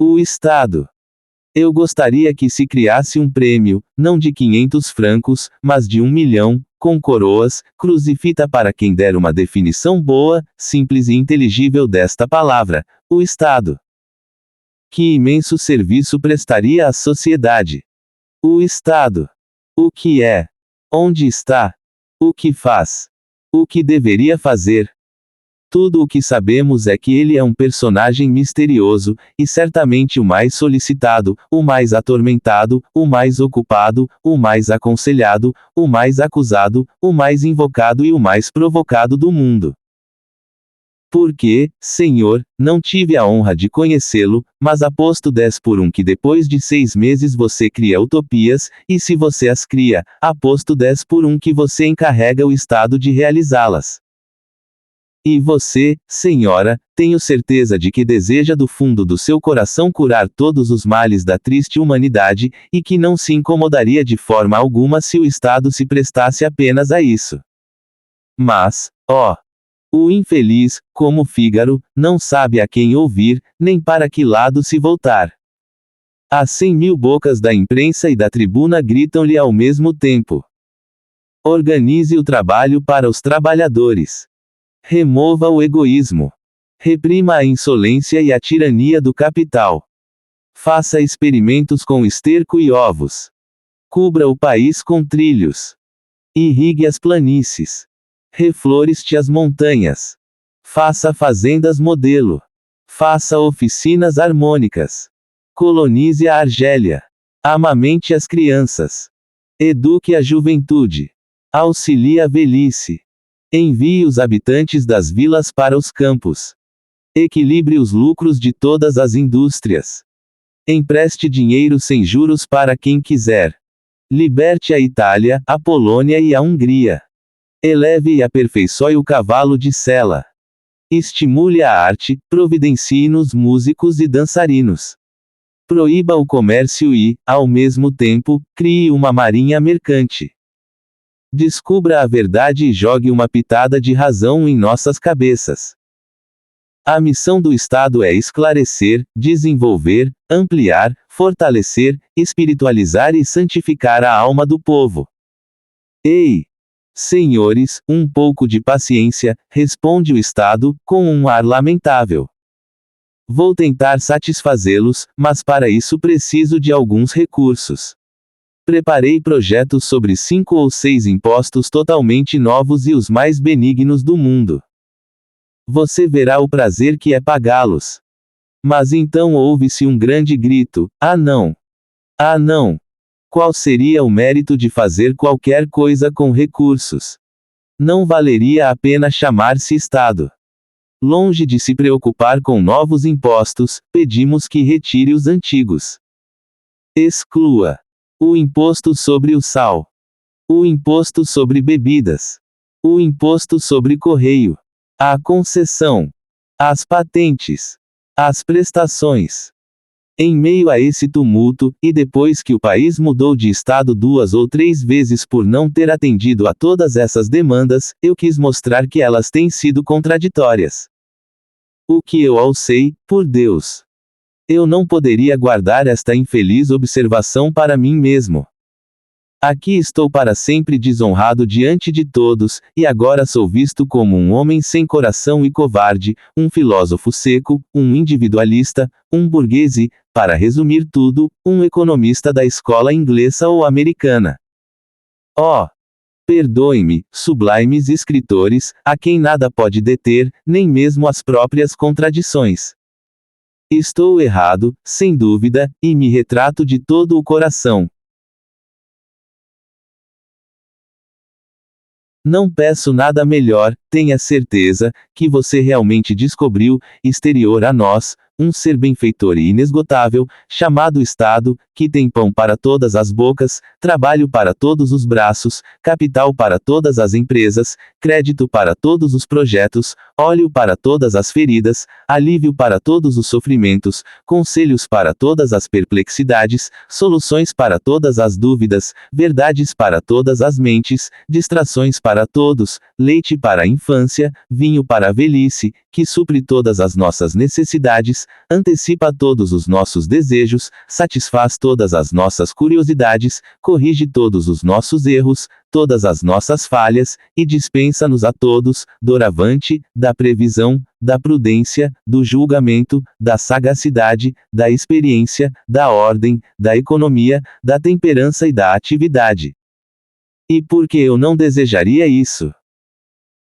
O Estado. Eu gostaria que se criasse um prêmio, não de 500 francos, mas de 1 milhão, com coroas, crucifita para quem der uma definição boa, simples e inteligível desta palavra, o Estado. Que imenso serviço prestaria à sociedade. O Estado. O que é? Onde está? O que faz? O que deveria fazer? Tudo o que sabemos é que ele é um personagem misterioso, e certamente o mais solicitado, o mais atormentado, o mais ocupado, o mais aconselhado, o mais acusado, o mais invocado e o mais provocado do mundo. Porque, Senhor, não tive a honra de conhecê-lo, mas aposto 10 por 1 que depois de 6 meses você cria utopias, e se você as cria, aposto 10 por 1 que você encarrega o Estado de realizá-las. E você, senhora, tenho certeza de que deseja do fundo do seu coração curar todos os males da triste humanidade, e que não se incomodaria de forma alguma se o Estado se prestasse apenas a isso. Mas, ó, o infeliz, como Fígaro, não sabe a quem ouvir, nem para que lado se voltar. As 100.000 bocas da imprensa e da tribuna gritam-lhe ao mesmo tempo. Organize o trabalho para os trabalhadores. Remova o egoísmo. Reprima a insolência e a tirania do capital. Faça experimentos com esterco e ovos. Cubra o país com trilhos. Irrigue as planícies. Refloreste as montanhas. Faça fazendas modelo. Faça oficinas harmônicas. Colonize a Argélia. Amamente as crianças. Eduque a juventude. Auxilie a velhice. Envie os habitantes das vilas para os campos. Equilibre os lucros de todas as indústrias. Empreste dinheiro sem juros para quem quiser. Liberte a Itália, a Polônia e a Hungria. Eleve e aperfeiçoe o cavalo de sela. Estimule a arte, providencie-nos músicos e dançarinos. Proíba o comércio e, ao mesmo tempo, crie uma marinha mercante. Descubra a verdade e jogue uma pitada de razão em nossas cabeças. A missão do Estado é esclarecer, desenvolver, ampliar, fortalecer, espiritualizar e santificar a alma do povo. Ei! Senhores, um pouco de paciência, responde o Estado, com um ar lamentável. Vou tentar satisfazê-los, mas para isso preciso de alguns recursos. Preparei projetos sobre 5 ou 6 impostos totalmente novos e os mais benignos do mundo. Você verá o prazer que é pagá-los. Mas então ouve-se um grande grito: ah não! Ah não! Qual seria o mérito de fazer qualquer coisa com recursos? Não valeria a pena chamar-se Estado. Longe de se preocupar com novos impostos, pedimos que retire os antigos. Exclua o imposto sobre o sal, o imposto sobre bebidas, o imposto sobre correio, a concessão, as patentes, as prestações. Em meio a esse tumulto, e depois que o país mudou de estado 2 ou 3 vezes por não ter atendido a todas essas demandas, eu quis mostrar que elas têm sido contraditórias. O que eu alcei, por Deus! Eu não poderia guardar esta infeliz observação para mim mesmo. Aqui estou para sempre desonrado diante de todos, e agora sou visto como um homem sem coração e covarde, um filósofo seco, um individualista, um burguês e, para resumir tudo, um economista da escola inglesa ou americana. Oh! Perdoe-me, sublimes escritores, a quem nada pode deter, nem mesmo as próprias contradições. Estou errado, sem dúvida, e me retrato de todo o coração. Não peço nada melhor, tenha certeza, que você realmente descobriu, exterior a nós, um ser benfeitor e inesgotável, chamado Estado, que tem pão para todas as bocas, trabalho para todos os braços, capital para todas as empresas, crédito para todos os projetos, óleo para todas as feridas, alívio para todos os sofrimentos, conselhos para todas as perplexidades, soluções para todas as dúvidas, verdades para todas as mentes, distrações para todos, leite para a infância, vinho para a velhice, que supre todas as nossas necessidades, antecipa todos os nossos desejos, satisfaz todas as nossas curiosidades, corrige todos os nossos erros, todas as nossas falhas, e dispensa-nos a todos, doravante, da previsão, da prudência, do julgamento, da sagacidade, da experiência, da ordem, da economia, da temperança e da atividade. E por que eu não desejaria isso?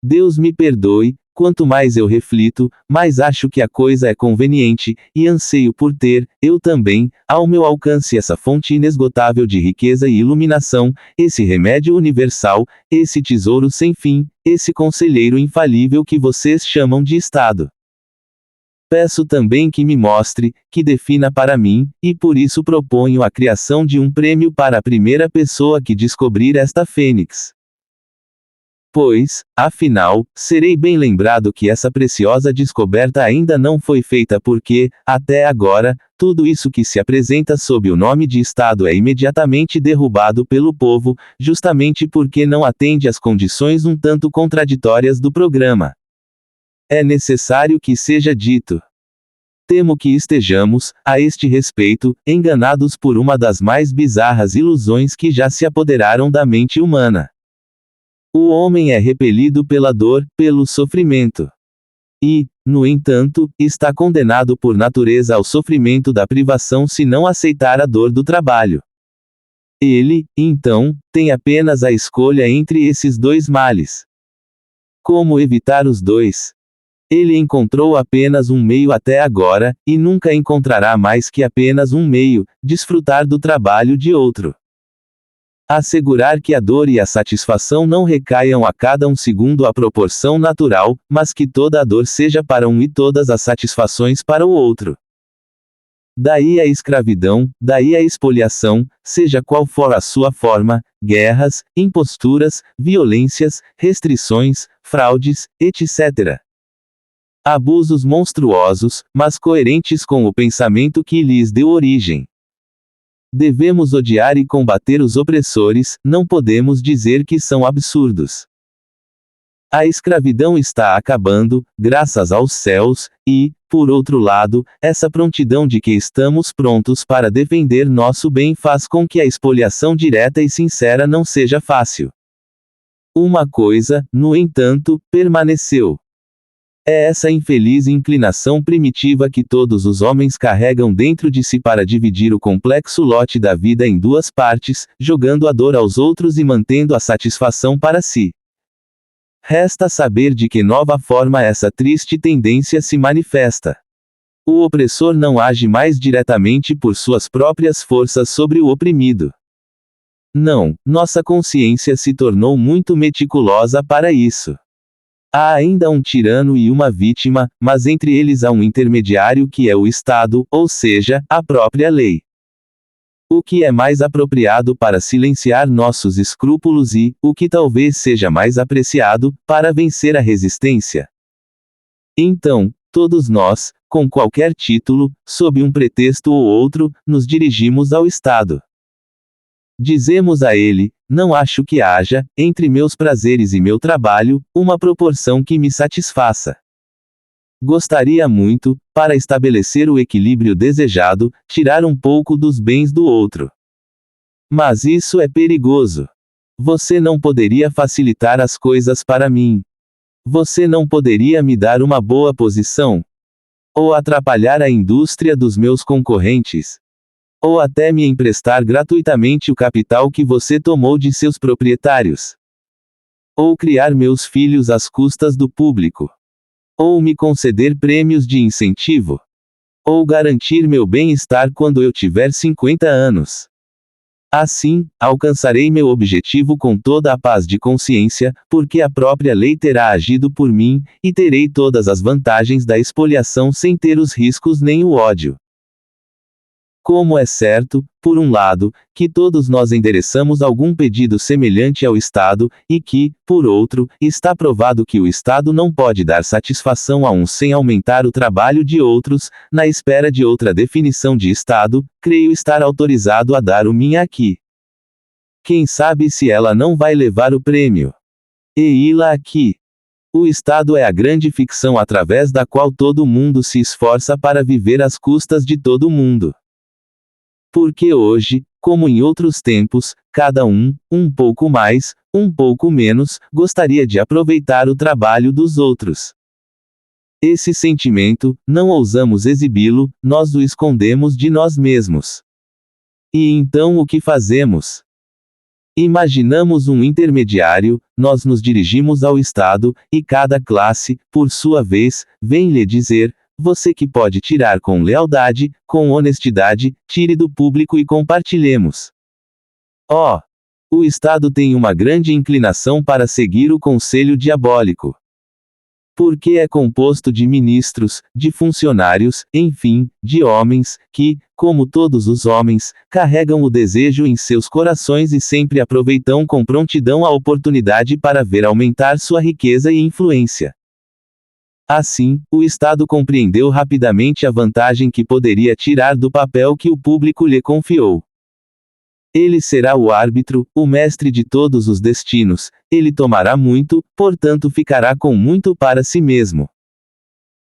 Deus me perdoe, quanto mais eu reflito, mais acho que a coisa é conveniente, e anseio por ter, eu também, ao meu alcance essa fonte inesgotável de riqueza e iluminação, esse remédio universal, esse tesouro sem fim, esse conselheiro infalível que vocês chamam de Estado. Peço também que me mostre, que defina para mim, e por isso proponho a criação de um prêmio para a primeira pessoa que descobrir esta fênix. Pois, afinal, serei bem lembrado que essa preciosa descoberta ainda não foi feita porque, até agora, tudo isso que se apresenta sob o nome de Estado é imediatamente derrubado pelo povo, justamente porque não atende às condições um tanto contraditórias do programa. É necessário que seja dito. Temo que estejamos, a este respeito, enganados por uma das mais bizarras ilusões que já se apoderaram da mente humana. O homem é repelido pela dor, pelo sofrimento. E, no entanto, está condenado por natureza ao sofrimento da privação se não aceitar a dor do trabalho. Ele, então, tem apenas a escolha entre esses dois males. Como evitar os dois? Ele encontrou apenas um meio até agora, e nunca encontrará mais que apenas um meio: desfrutar do trabalho de outro. Assegurar que a dor e a satisfação não recaiam a cada um segundo a proporção natural, mas que toda a dor seja para um e todas as satisfações para o outro. Daí a escravidão, daí a expoliação, seja qual for a sua forma, guerras, imposturas, violências, restrições, fraudes, etc. Abusos monstruosos, mas coerentes com o pensamento que lhes deu origem. Devemos odiar e combater os opressores, não podemos dizer que são absurdos. A escravidão está acabando, graças aos céus, e, por outro lado, essa prontidão de que estamos prontos para defender nosso bem faz com que a expoliação direta e sincera não seja fácil. Uma coisa, no entanto, permaneceu. É essa infeliz inclinação primitiva que todos os homens carregam dentro de si para dividir o complexo lote da vida em duas partes, jogando a dor aos outros e mantendo a satisfação para si. Resta saber de que nova forma essa triste tendência se manifesta. O opressor não age mais diretamente por suas próprias forças sobre o oprimido. Não, nossa consciência se tornou muito meticulosa para isso. Há ainda um tirano e uma vítima, mas entre eles há um intermediário que é o Estado, ou seja, a própria lei. O que é mais apropriado para silenciar nossos escrúpulos e, o que talvez seja mais apreciado, para vencer a resistência. Então, todos nós, com qualquer título, sob um pretexto ou outro, nos dirigimos ao Estado. Dizemos a ele: não acho que haja, entre meus prazeres e meu trabalho, uma proporção que me satisfaça. Gostaria muito, para estabelecer o equilíbrio desejado, tirar um pouco dos bens do outro. Mas isso é perigoso. Você não poderia facilitar as coisas para mim. Você não poderia me dar uma boa posição? Ou atrapalhar a indústria dos meus concorrentes? Ou até me emprestar gratuitamente o capital que você tomou de seus proprietários? Ou criar meus filhos às custas do público? Ou me conceder prêmios de incentivo? Ou garantir meu bem-estar quando eu tiver 50 anos? Assim, alcançarei meu objetivo com toda a paz de consciência, porque a própria lei terá agido por mim, e terei todas as vantagens da expoliação sem ter os riscos nem o ódio. Como é certo, por um lado, que todos nós endereçamos algum pedido semelhante ao Estado, e que, por outro, está provado que o Estado não pode dar satisfação a uns sem aumentar o trabalho de outros, na espera de outra definição de Estado, creio estar autorizado a dar o minha aqui. Quem sabe se ela não vai levar o prêmio? E-la aqui. O Estado é a grande ficção através da qual todo mundo se esforça para viver às custas de todo mundo. Porque hoje, como em outros tempos, cada um pouco mais, um pouco menos, gostaria de aproveitar o trabalho dos outros. Esse sentimento, não ousamos exibi-lo, nós o escondemos de nós mesmos. E então o que fazemos? Imaginamos um intermediário, nós nos dirigimos ao Estado, e cada classe, por sua vez, vem lhe dizer: você que pode tirar com lealdade, com honestidade, tire do público e compartilhemos. Oh! O Estado tem uma grande inclinação para seguir o conselho diabólico. Porque é composto de ministros, de funcionários, enfim, de homens, que, como todos os homens, carregam o desejo em seus corações e sempre aproveitam com prontidão a oportunidade para ver aumentar sua riqueza e influência. Assim, o Estado compreendeu rapidamente a vantagem que poderia tirar do papel que o público lhe confiou. Ele será o árbitro, o mestre de todos os destinos, ele tomará muito, portanto ficará com muito para si mesmo.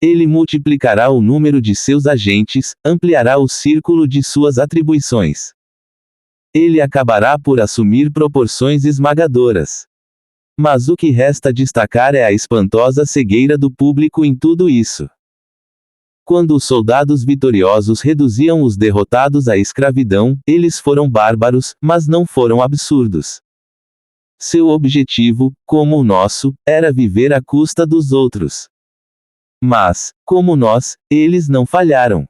Ele multiplicará o número de seus agentes, ampliará o círculo de suas atribuições. Ele acabará por assumir proporções esmagadoras. Mas o que resta destacar é a espantosa cegueira do público em tudo isso. Quando os soldados vitoriosos reduziam os derrotados à escravidão, eles foram bárbaros, mas não foram absurdos. Seu objetivo, como o nosso, era viver à custa dos outros. Mas, como nós, eles não falharam.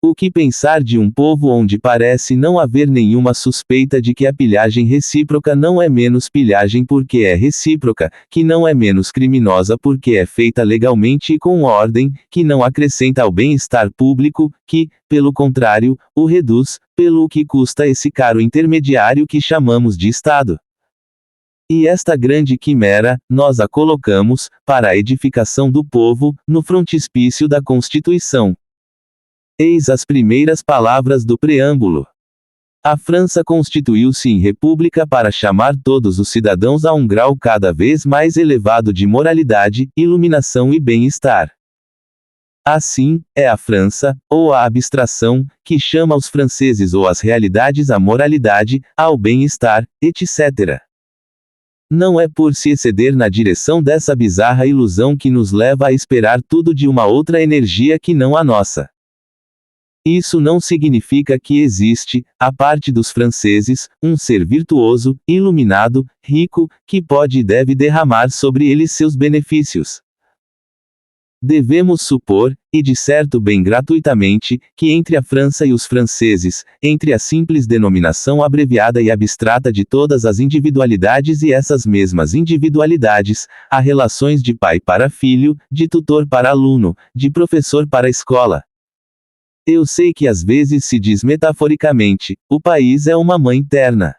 O que pensar de um povo onde parece não haver nenhuma suspeita de que a pilhagem recíproca não é menos pilhagem porque é recíproca, que não é menos criminosa porque é feita legalmente e com ordem, que não acrescenta ao bem-estar público, que, pelo contrário, o reduz, pelo que custa esse caro intermediário que chamamos de Estado? E esta grande quimera, nós a colocamos, para a edificação do povo, no frontispício da Constituição. Eis as primeiras palavras do preâmbulo. A França constituiu-se em república para chamar todos os cidadãos a um grau cada vez mais elevado de moralidade, iluminação e bem-estar. Assim, é a França, ou a abstração, que chama os franceses ou as realidades à moralidade, ao bem-estar, etc. Não é por se exceder na direção dessa bizarra ilusão que nos leva a esperar tudo de uma outra energia que não a nossa. Isso não significa que existe, à parte dos franceses, um ser virtuoso, iluminado, rico, que pode e deve derramar sobre eles seus benefícios. Devemos supor, e de certo bem gratuitamente, que entre a França e os franceses, entre a simples denominação abreviada e abstrata de todas as individualidades e essas mesmas individualidades, há relações de pai para filho, de tutor para aluno, de professor para escola. Eu sei que às vezes se diz metaforicamente, o país é uma mãe terna.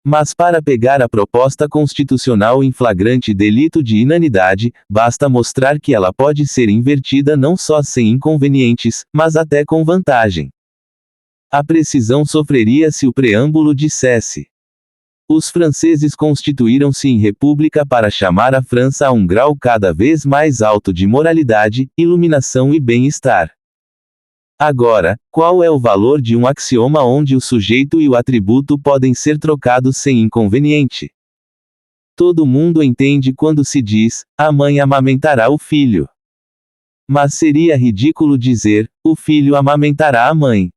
Mas para pegar a proposta constitucional em flagrante delito de inanidade, basta mostrar que ela pode ser invertida não só sem inconvenientes, mas até com vantagem. A precisão sofreria se o preâmbulo dissesse: os franceses constituíram-se em república para chamar a França a um grau cada vez mais alto de moralidade, iluminação e bem-estar. Agora, qual é o valor de um axioma onde o sujeito e o atributo podem ser trocados sem inconveniente? Todo mundo entende quando se diz: a mãe amamentará o filho. Mas seria ridículo dizer: o filho amamentará a mãe.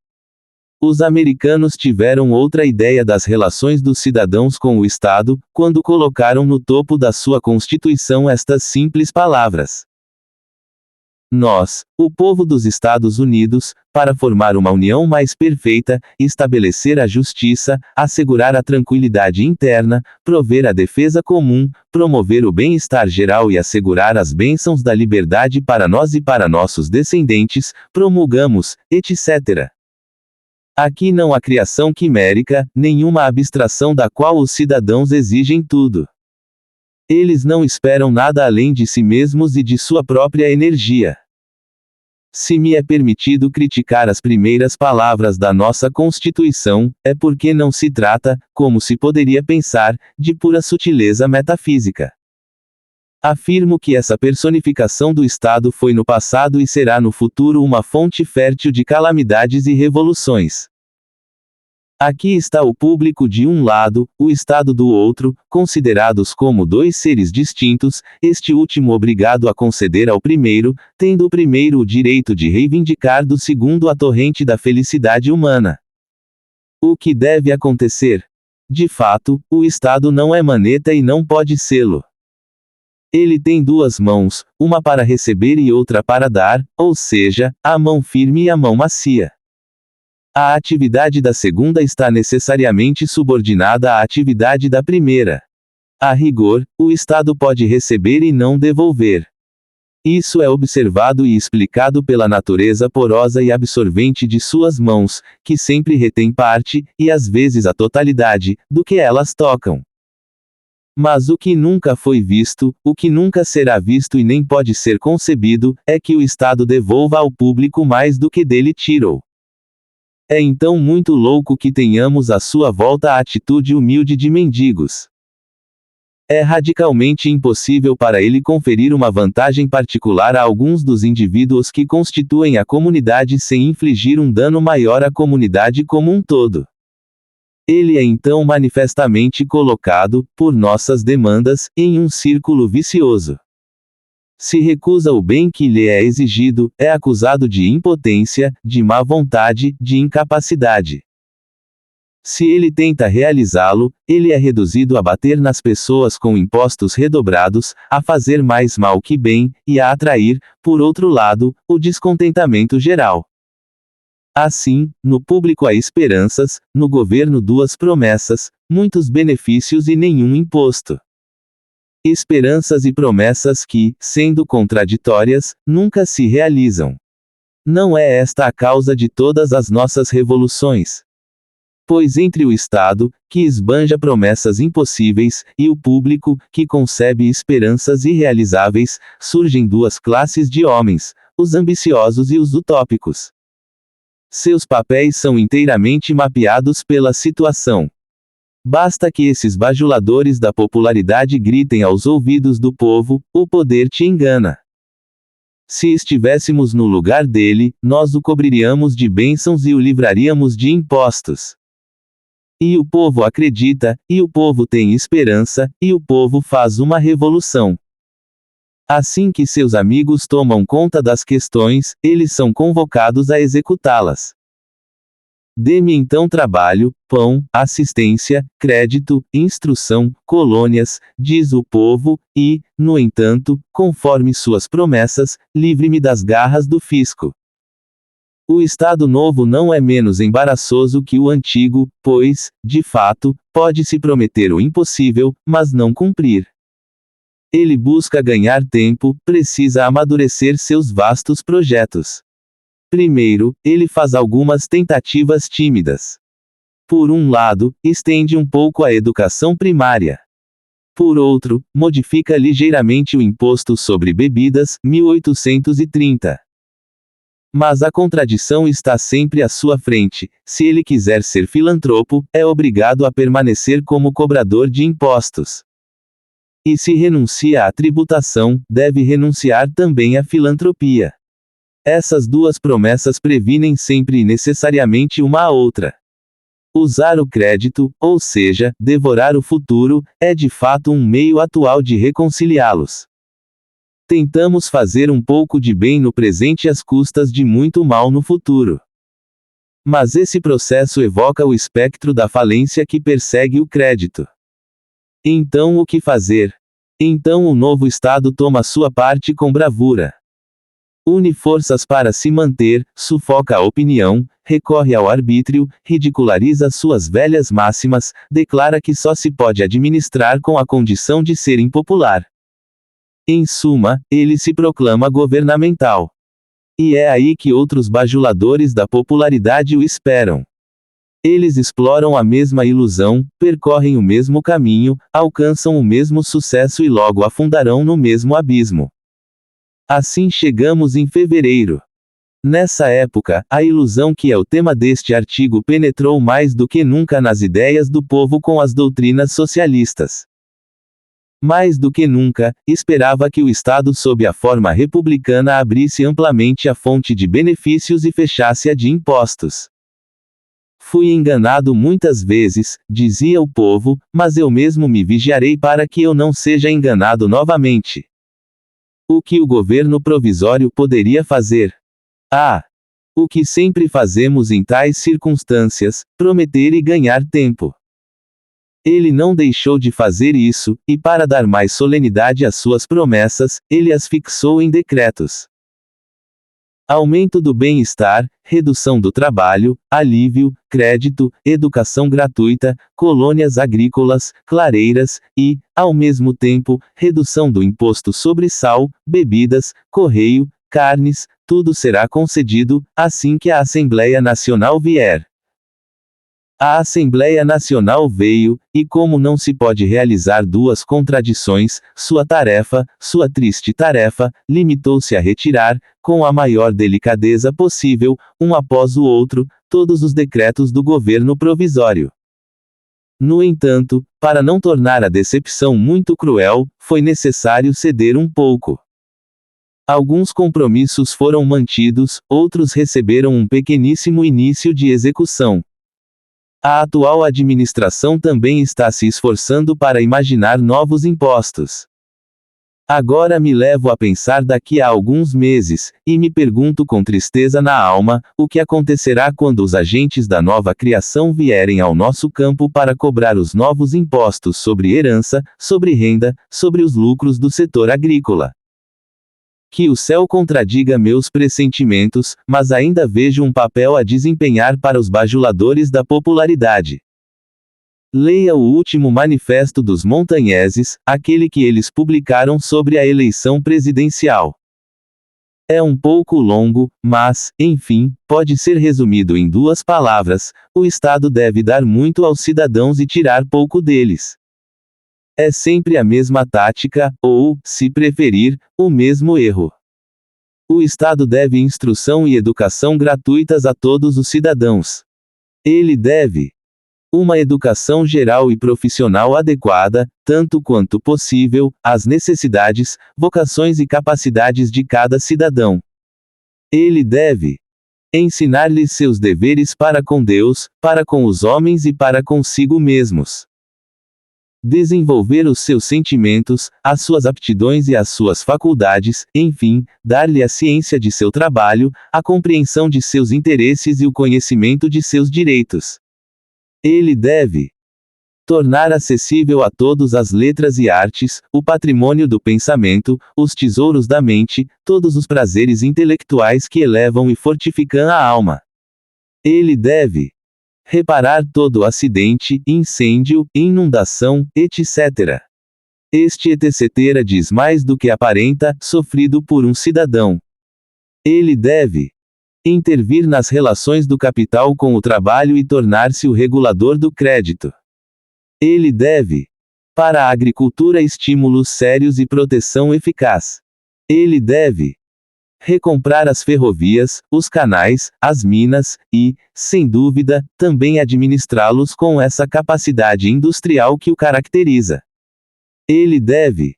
Os americanos tiveram outra ideia das relações dos cidadãos com o Estado, quando colocaram no topo da sua Constituição estas simples palavras: nós, o povo dos Estados Unidos, para formar uma união mais perfeita, estabelecer a justiça, assegurar a tranquilidade interna, prover a defesa comum, promover o bem-estar geral e assegurar as bênçãos da liberdade para nós e para nossos descendentes, promulgamos, etc. Aqui não há criação quimérica, nenhuma abstração da qual os cidadãos exigem tudo. Eles não esperam nada além de si mesmos e de sua própria energia. Se me é permitido criticar as primeiras palavras da nossa Constituição, é porque não se trata, como se poderia pensar, de pura sutileza metafísica. Afirmo que essa personificação do Estado foi no passado e será no futuro uma fonte fértil de calamidades e revoluções. Aqui está o público de um lado, o Estado do outro, considerados como dois seres distintos, este último obrigado a conceder ao primeiro, tendo o primeiro o direito de reivindicar do segundo a torrente da felicidade humana. O que deve acontecer? De fato, o Estado não é maneta e não pode sê-lo. Ele tem duas mãos, uma para receber e outra para dar, ou seja, a mão firme e a mão macia. A atividade da segunda está necessariamente subordinada à atividade da primeira. A rigor, o Estado pode receber e não devolver. Isso é observado e explicado pela natureza porosa e absorvente de suas mãos, que sempre retém parte, e às vezes a totalidade, do que elas tocam. Mas o que nunca foi visto, o que nunca será visto e nem pode ser concebido, é que o Estado devolva ao público mais do que dele tirou. É então muito louco que tenhamos à sua volta a atitude humilde de mendigos. É radicalmente impossível para ele conferir uma vantagem particular a alguns dos indivíduos que constituem a comunidade sem infligir um dano maior à comunidade como um todo. Ele é então manifestamente colocado, por nossas demandas, em um círculo vicioso. Se recusa o bem que lhe é exigido, é acusado de impotência, de má vontade, de incapacidade. Se ele tenta realizá-lo, ele é reduzido a bater nas pessoas com impostos redobrados, a fazer mais mal que bem, e a atrair, por outro lado, o descontentamento geral. Assim, no público há esperanças, no governo duas promessas, muitos benefícios e nenhum imposto. Esperanças e promessas que, sendo contraditórias, nunca se realizam. Não é esta a causa de todas as nossas revoluções. Pois entre o Estado, que esbanja promessas impossíveis, e o público, que concebe esperanças irrealizáveis, surgem duas classes de homens, os ambiciosos e os utópicos. Seus papéis são inteiramente mapeados pela situação. Basta que esses bajuladores da popularidade gritem aos ouvidos do povo: o poder te engana. Se estivéssemos no lugar dele, nós o cobriríamos de bênçãos e o livraríamos de impostos. E o povo acredita, e o povo tem esperança, e o povo faz uma revolução. Assim que seus amigos tomam conta das questões, eles são convocados a executá-las. Dê-me então trabalho, pão, assistência, crédito, instrução, colônias, diz o povo, e, no entanto, conforme suas promessas, livre-me das garras do fisco. O Estado Novo não é menos embaraçoso que o antigo, pois, de fato, pode-se prometer o impossível, mas não cumprir. Ele busca ganhar tempo, precisa amadurecer seus vastos projetos. Primeiro, ele faz algumas tentativas tímidas. Por um lado, estende um pouco a educação primária. Por outro, modifica ligeiramente o imposto sobre bebidas, 1830. Mas a contradição está sempre à sua frente. Se ele quiser ser filantropo, é obrigado a permanecer como cobrador de impostos. E se renuncia à tributação, deve renunciar também à filantropia. Essas duas promessas previnem sempre e necessariamente uma a outra. Usar o crédito, ou seja, devorar o futuro, é de fato um meio atual de reconciliá-los. Tentamos fazer um pouco de bem no presente às custas de muito mal no futuro. Mas esse processo evoca o espectro da falência que persegue o crédito. Então o que fazer? Então o novo Estado toma sua parte com bravura. Une forças para se manter, sufoca a opinião, recorre ao arbítrio, ridiculariza suas velhas máximas, declara que só se pode administrar com a condição de ser impopular. Em suma, ele se proclama governamental. E é aí que outros bajuladores da popularidade o esperam. Eles exploram a mesma ilusão, percorrem o mesmo caminho, alcançam o mesmo sucesso e logo afundarão no mesmo abismo. Assim chegamos em fevereiro. Nessa época, a ilusão que é o tema deste artigo penetrou mais do que nunca nas ideias do povo com as doutrinas socialistas. Mais do que nunca, esperava que o Estado sob a forma republicana abrisse amplamente a fonte de benefícios e fechasse a de impostos. Fui enganado muitas vezes, dizia o povo, mas eu mesmo me vigiarei para que eu não seja enganado novamente. O que o governo provisório poderia fazer? O que sempre fazemos em tais circunstâncias, prometer e ganhar tempo. Ele não deixou de fazer isso, e para dar mais solenidade às suas promessas, ele as fixou em decretos. Aumento do bem-estar, redução do trabalho, alívio, crédito, educação gratuita, colônias agrícolas, clareiras, e, ao mesmo tempo, redução do imposto sobre sal, bebidas, correio, carnes, tudo será concedido, assim que a Assembleia Nacional vier. A Assembleia Nacional veio, e como não se pode realizar duas contradições, sua triste tarefa, limitou-se a retirar, com a maior delicadeza possível, um após o outro, todos os decretos do governo provisório. No entanto, para não tornar a decepção muito cruel, foi necessário ceder um pouco. Alguns compromissos foram mantidos, outros receberam um pequeníssimo início de execução. A atual administração também está se esforçando para imaginar novos impostos. Agora me levo a pensar daqui a alguns meses, e me pergunto com tristeza na alma, o que acontecerá quando os agentes da nova criação vierem ao nosso campo para cobrar os novos impostos sobre herança, sobre renda, sobre os lucros do setor agrícola. Que o céu contradiga meus pressentimentos, mas ainda vejo um papel a desempenhar para os bajuladores da popularidade. Leia o último manifesto dos montanheses, aquele que eles publicaram sobre a eleição presidencial. É um pouco longo, mas, enfim, pode ser resumido em duas palavras: o Estado deve dar muito aos cidadãos e tirar pouco deles. É sempre a mesma tática, ou, se preferir, o mesmo erro. O Estado deve instrução e educação gratuitas a todos os cidadãos. Ele deve uma educação geral e profissional adequada, tanto quanto possível, às necessidades, vocações e capacidades de cada cidadão. Ele deve ensinar-lhes seus deveres para com Deus, para com os homens e para consigo mesmos. Desenvolver os seus sentimentos, as suas aptidões e as suas faculdades, enfim, dar-lhe a ciência de seu trabalho, a compreensão de seus interesses e o conhecimento de seus direitos. Ele deve tornar acessível a todos as letras e artes, o patrimônio do pensamento, os tesouros da mente, todos os prazeres intelectuais que elevam e fortificam a alma. Ele deve reparar todo acidente, incêndio, inundação, etc. Este etc. diz mais do que aparenta, sofrido por um cidadão. Ele deve intervir nas relações do capital com o trabalho e tornar-se o regulador do crédito. Ele deve, para a agricultura, estímulos sérios e proteção eficaz. Ele deve recomprar as ferrovias, os canais, as minas, e, sem dúvida, também administrá-los com essa capacidade industrial que o caracteriza. Ele deve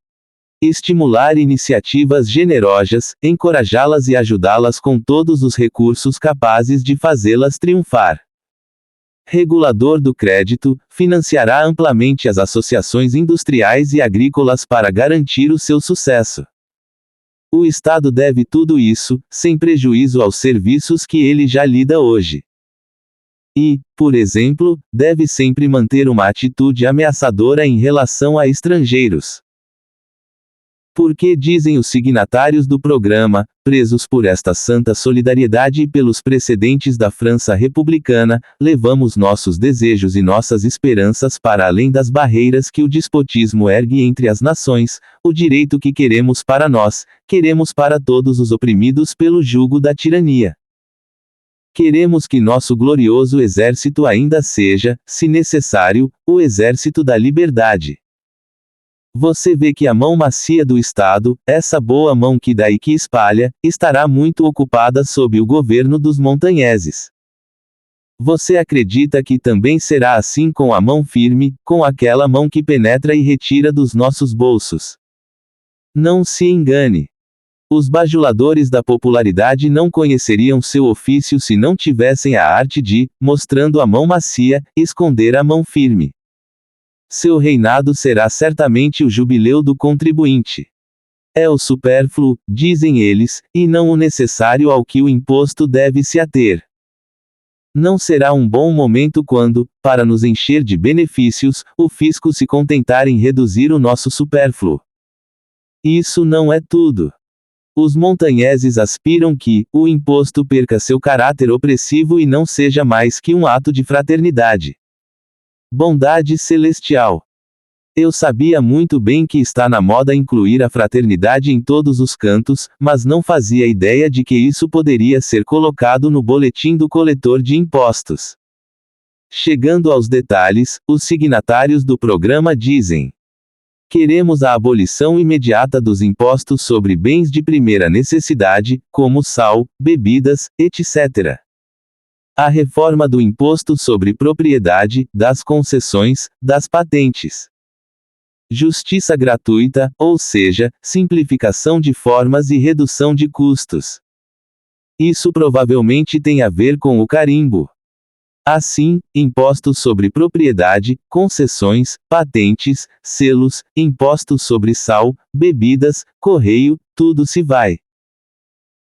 estimular iniciativas generosas, encorajá-las e ajudá-las com todos os recursos capazes de fazê-las triunfar. Regulador do crédito, financiará amplamente as associações industriais e agrícolas para garantir o seu sucesso. O Estado deve tudo isso, sem prejuízo aos serviços que ele já lida hoje. E, por exemplo, deve sempre manter uma atitude ameaçadora em relação a estrangeiros. Porque dizem os signatários do programa, presos por esta santa solidariedade e pelos precedentes da França republicana, levamos nossos desejos e nossas esperanças para além das barreiras que o despotismo ergue entre as nações, o direito que queremos para nós, queremos para todos os oprimidos pelo jugo da tirania. Queremos que nosso glorioso exército ainda seja, se necessário, o exército da liberdade. Você vê que a mão macia do Estado, essa boa mão que dá e que espalha, estará muito ocupada sob o governo dos montanheses. Você acredita que também será assim com a mão firme, com aquela mão que penetra e retira dos nossos bolsos? Não se engane. Os bajuladores da popularidade não conheceriam seu ofício se não tivessem a arte de, mostrando a mão macia, esconder a mão firme. Seu reinado será certamente o jubileu do contribuinte. É o supérfluo, dizem eles, e não o necessário ao que o imposto deve se ater. Não será um bom momento quando, para nos encher de benefícios, o fisco se contentar em reduzir o nosso supérfluo. Isso não é tudo. Os montanheses aspiram que o imposto perca seu caráter opressivo e não seja mais que um ato de fraternidade. Bondade celestial. Eu sabia muito bem que está na moda incluir a fraternidade em todos os cantos, mas não fazia ideia de que isso poderia ser colocado no boletim do coletor de impostos. Chegando aos detalhes, os signatários do programa dizem: queremos a abolição imediata dos impostos sobre bens de primeira necessidade, como sal, bebidas, etc. A reforma do imposto sobre propriedade, das concessões, das patentes. Justiça gratuita, ou seja, simplificação de formas e redução de custos. Isso provavelmente tem a ver com o carimbo. Assim, impostos sobre propriedade, concessões, patentes, selos, impostos sobre sal, bebidas, correio, tudo se vai.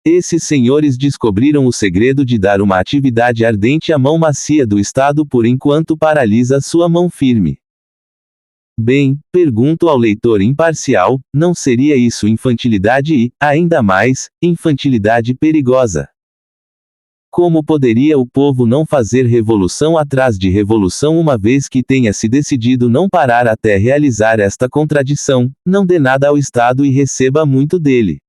Esses senhores descobriram o segredo de dar uma atividade ardente à mão macia do Estado por enquanto paralisa sua mão firme. Bem, pergunto ao leitor imparcial, não seria isso infantilidade e, ainda mais, infantilidade perigosa? Como poderia o povo não fazer revolução atrás de revolução uma vez que tenha se decidido não parar até realizar esta contradição, não dê nada ao Estado e receba muito dele?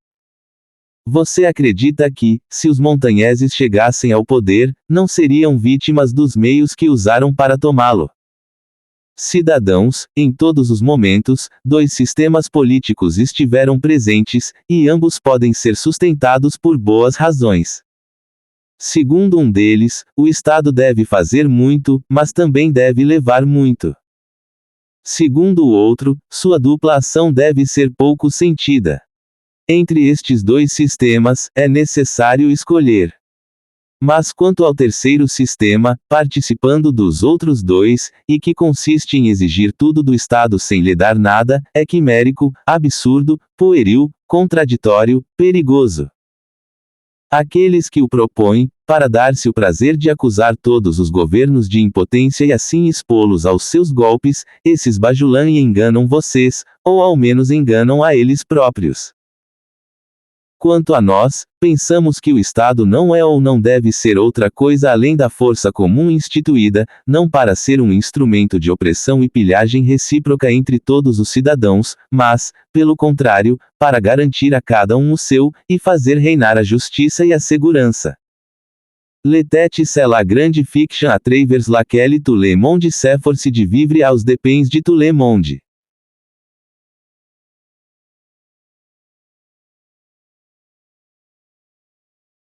Você acredita que, se os montanheses chegassem ao poder, não seriam vítimas dos meios que usaram para tomá-lo? Cidadãos, em todos os momentos, dois sistemas políticos estiveram presentes, e ambos podem ser sustentados por boas razões. Segundo um deles, o Estado deve fazer muito, mas também deve levar muito. Segundo o outro, sua dupla ação deve ser pouco sentida. Entre estes dois sistemas, é necessário escolher. Mas quanto ao terceiro sistema, participando dos outros dois, e que consiste em exigir tudo do Estado sem lhe dar nada, é quimérico, absurdo, pueril, contraditório, perigoso. Aqueles que o propõem, para dar-se o prazer de acusar todos os governos de impotência e assim expô-los aos seus golpes, esses bajulam e enganam vocês, ou ao menos enganam a eles próprios. Quanto a nós, pensamos que o Estado não é ou não deve ser outra coisa além da força comum instituída, não para ser um instrumento de opressão e pilhagem recíproca entre todos os cidadãos, mas, pelo contrário, para garantir a cada um o seu, e fazer reinar a justiça e a segurança. L'était la grande fiction à travers laquelle tout le monde s'efforce de vivre aux dépens de tout le monde.